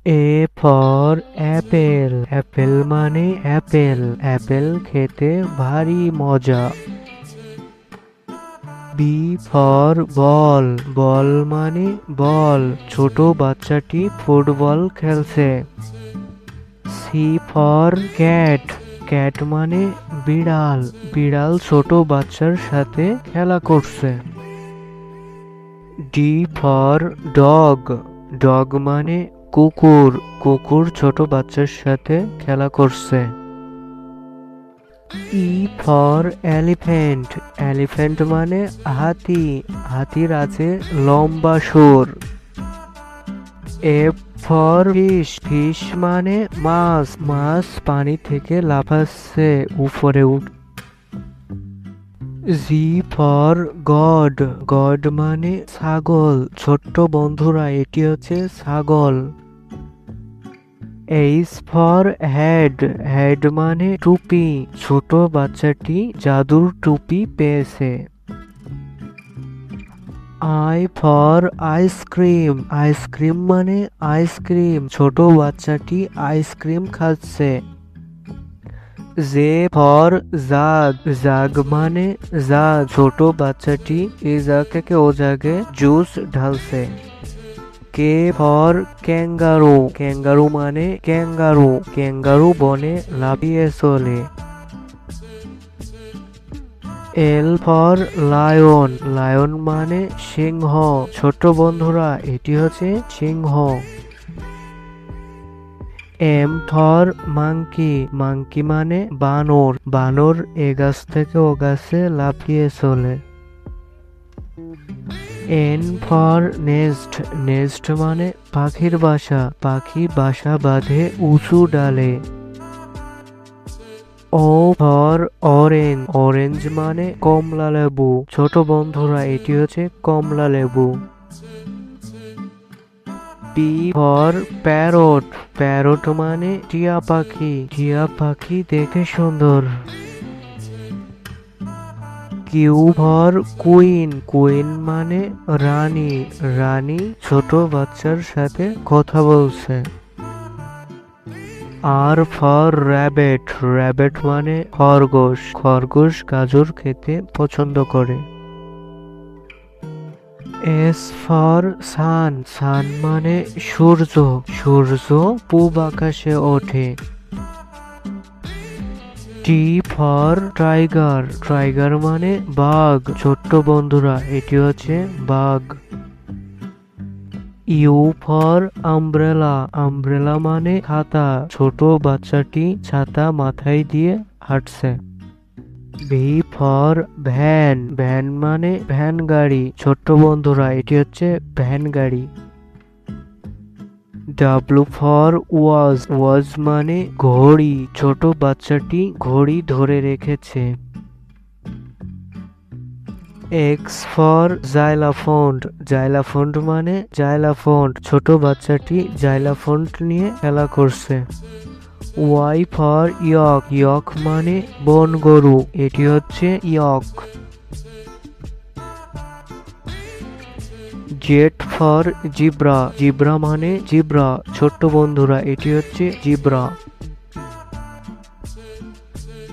A for Apple, Apple মানে Apple, Apple খেতে ভারী মজা। বি ফর বল, বল মানে বল, ছোট বাচ্চাটি ফুটবল খেলছে। সি ফর ক্যাট, ক্যাট মানে বিড়াল, বিড়াল ছোট বাচ্চার সাথে খেলা করছে। ডি ফর ডগ, ডগ মানে কুকুর, কুকুর ছোট বাচ্চার সাথে খেলা করছে। ই ফর এলিফ্যান্ট, এলিফ্যান্ট মানে হাতি, হাতির আছে লম্বা সুর। এফ ফর ফিশ, ফিশ মানে মাছ, মাছ পানি থেকে লাফাচ্ছে উপরে উঠ। জি ফর গড, গড মানে ছাগল, ছোট্ট বন্ধুরা এটি হচ্ছে ছাগল। এইচ ফর হেড, হেড মানে টুপি, ছোট বাচ্চাটি জাদুর টুপি পেয়েছে। আই ফর আইসক্রিম, আইসক্রিম মানে আইসক্রিম, ছোট বাচ্চাটি আইসক্রিম খাচ্ছে। জে ফর জাগ, জাগ মানে জাগ, ছোট বাচ্চাটি এই জাগ থেকে ও জাগে জুস ঢালছে। কে ফর ক্যাঙ্গারু, ক্যাঙ্গারু মানে ক্যাঙ্গারু, ক্যাঙ্গারু বনে লাফিয়ে চলে। এল ফর লায়ন, লায়ন মানে সিংহ, ছোট বন্ধুরা এটি হচ্ছে সিংহ। এম ফর মাংকি, মাংকি মানে বানর, বানর এ গাছ থেকে ও গাছে লাফিয়ে চলে। এন ফর নেস্ট, নেস্ট মানে পাখির বাসা, পাখি বাসা বাঁধে উঁচু ডালে। ও ফর অরেঞ্জ, অরেঞ্জ মানে কমলা লেবু, ছোট বন্ধুরা এটি হচ্ছে কমলা লেবু। পি ফর প্যারট, প্যারট মানে টিয়া পাখি, টিয়া পাখি দেখে সুন্দর। কিউ ফর কুইন, কুইন মানে রানী, রানী ছোট বাচ্চার সাথে কথা বলছে। আর ফর র্যাবেট, র্যাবেট মানে খরগোশ, খরগোশ গাজর খেতে পছন্দ করে। এস ফর সান, সান মানে সূর্য, সূর্য পূব আকাশে ওঠে। টি ফর টাইগার, টাইগার মানে বাঘ, ছোট্ট বন্ধুরা এটি হচ্ছে বাঘ। ইউ ফর আমব্রেলা, আমব্রেলা মানে ছাতা, ছোট বাচ্চাটি ছাতা মাথায় দিয়ে হাঁটছে। ভি ফর ভ্যান, ভ্যান মানে ভ্যান গাড়ি, ছোট্ট বন্ধুরা এটি হচ্ছে ভ্যান গাড়ি। ডাব্লু ফর ওয়াজ, ওয়াজ মানে ঘড়ি, ছোট বাচ্চাটি ঘড়ি ধরে রেখেছে। এক্স ফর জাইলাফন্ট, জাইলাফন্ট মানে জাইলাফন্ট, ছোট বাচ্চাটি জাইলাফন্ট নিয়ে খেলা করছে। ওয়াই ফর ইয়ক, ইয়ক মানে বন গরু, এটি হচ্ছে ইয়ক। জেড ফর জিব্রা, জিব্রা মানে জিব্রা, ছোট্ট বন্ধুরা এটি হচ্ছে জিব্রা।